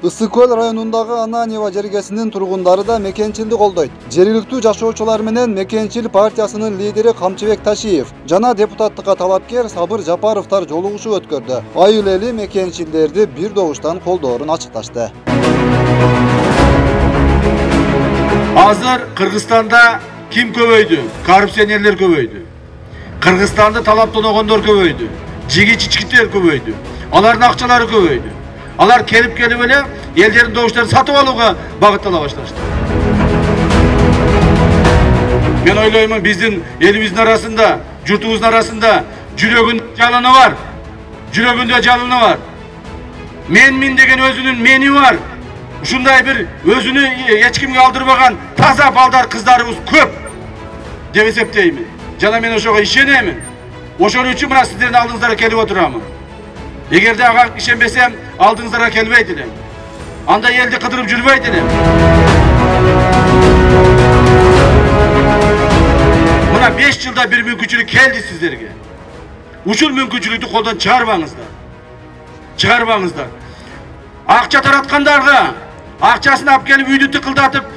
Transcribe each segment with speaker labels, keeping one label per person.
Speaker 1: Ысык Көл районундагы Ананьево жергесинин тургундары да мекенчилди колдойт. Жергиликтүү жашоочулар менен Мекенчил партиясынын лидери Камчыбек Ташиев жана депутаттыкка талапкер Сабыр Жапаровдор жолугушуу өткөрдү. Айыл эли мекенчилдерди бир добуштан колдоорун ачыкташты.
Speaker 2: Азыр Кыргызстанда ким көбөйдү? Коррупционерлер көбөйдү. Кыргызстанды талаптоногондор көбөйдү. Жиги-чичкиттер көбөйдү. Алардын акчалары көбөйдү. Алар келип эле элдердин добуштарын сатып алууга багыттала башташты. Мен ойлоймун, биздин элибиздин арасында, журтубуздун арасында жүрөгүндө жалыны бар. Жүрөгүндө жалыны бар. Менмин деген өзүнүн мени бар. Ушундай бир өзүнү эч кимге алдырбаган таза балдар кыздарыбыз көп деп эсептеймин. Жана мен ошого ишенемин. Ошон үчүн мына сиздердин алдыңыздарга келип отурамын. Эгерде ага ишенбесем, алдыңыздарга келбейт элем. Анда элди кыдырып жүрбөйт элем. Мына 5 жылда бир мүмкүнчүлүк келди сиздерге. Ушул мүмкүнчүлүктү колдон чыгарбаңыздар. Чыгарбаңыздар. Акча тараткандарга, акчасын алып келип үйдү тыкылдатып,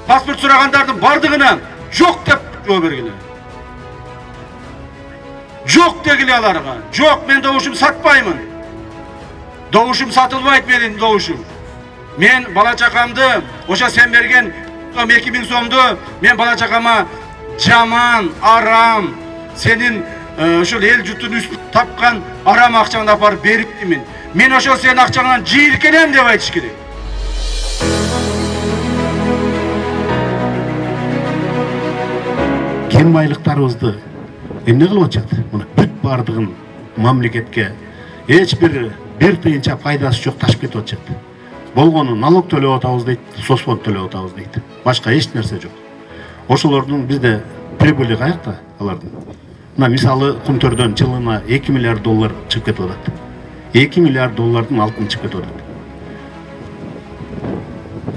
Speaker 2: паспорт сурагандардын бардыгына жок деп жооп бергиле. Жок дегиле аларга. Жок, мен добушум сатпаймын. Добушум сатылбайт менин добушум. Мен бала чакамды, ошо сен берген 2000 сомду мен бала чакама жаман, арам, сенин ошол эл журттун үстүн тапкан арам акчаңды апарып бериптимин. Мен ошол сенин акчаңдан жийиркенем деп айтыш керек.
Speaker 3: Кен байлыктарыбызды эмне кылып атышат? Мына бүт бардыгын мамлекетке эч бир тыйынча пайдасы жок ташып кетип атышат. Болгону налог төлөп атабыз дейт, соцфонд төлөп атабыз дейт. Башка эч нерсе жок. Ошолордун бизде прибыли каякта алардын? Мына мисалы Кумтөрдөн жылына 2 миллиард доллар чыгып кетип атат. 2 миллиард доллардын алтын чыгып кетип атат.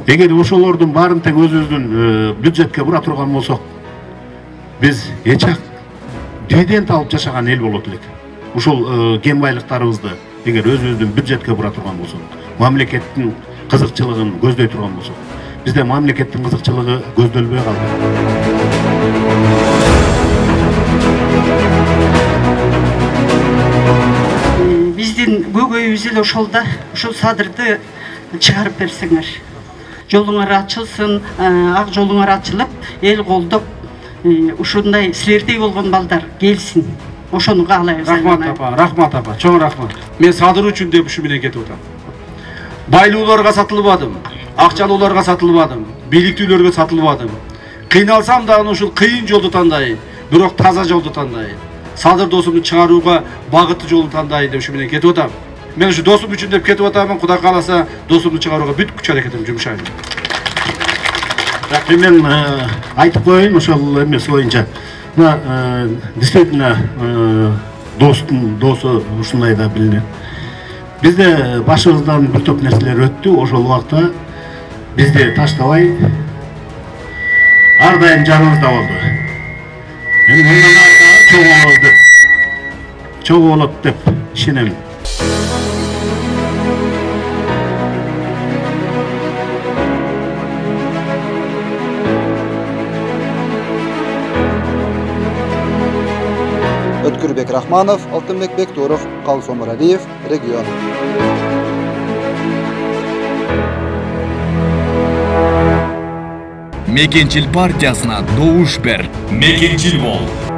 Speaker 3: Эгер ошолордун баарын тең өзүбүздүн бюджетке бура турган болсок, биз эчак дивиденд алып жашаган эл болот элек. Ушул кен байлыктарыбызды эгер өзүбүздүн бюджетке бура турган болсок, мамлекеттин кызыкчылыгын көздөй турган болсок, бизде мамлекеттин кызыкчылыгы көздөлбөй калды.
Speaker 4: Биздин көйгөйүбүз эле ошолда, ушул садырды чыгарып берсеңер. Жолуңар ачылсын, ак жолуңар ачылып, эл колдоп, ушундай силердей болгон балдар келсин. Ошону каалайбыз.
Speaker 2: Рахмат апа, чоң рахмат. Мен садыр үчүн деп ушу менен кетип атам. Байлууларга сатылбадым, акчалууларга сатылбадым, бийликтүүлөргө сатылбадым. Кыйналсам да ушул кыйын жолду тандайын, бирок таза жолду тандайын. Садыр досумду чыгарууга багыттуу жолду тандайын деп ушу менен кетип атам. Мен ушу досум үчүн деп кетип атамын. Кудай кааласа, досумду чыгарууга бүт күч аракетим жумшайм.
Speaker 3: Мен айтып коеюн ошол эмес боюнча. Мына действительно достун досу ушундай да билинет. Бизде башыбыздан бир топ нерселер өттү. Ошол убакта бизди таштабай ар дайым жаныбызда болду. Мен мындан чогуу болот деп ишенем.
Speaker 1: Өткүрбек Рахманов, Алтынбек Бектуров, Калсом Муралиев, регион.
Speaker 5: Мекенчил партиясына добуш бер. Мекенчил бол.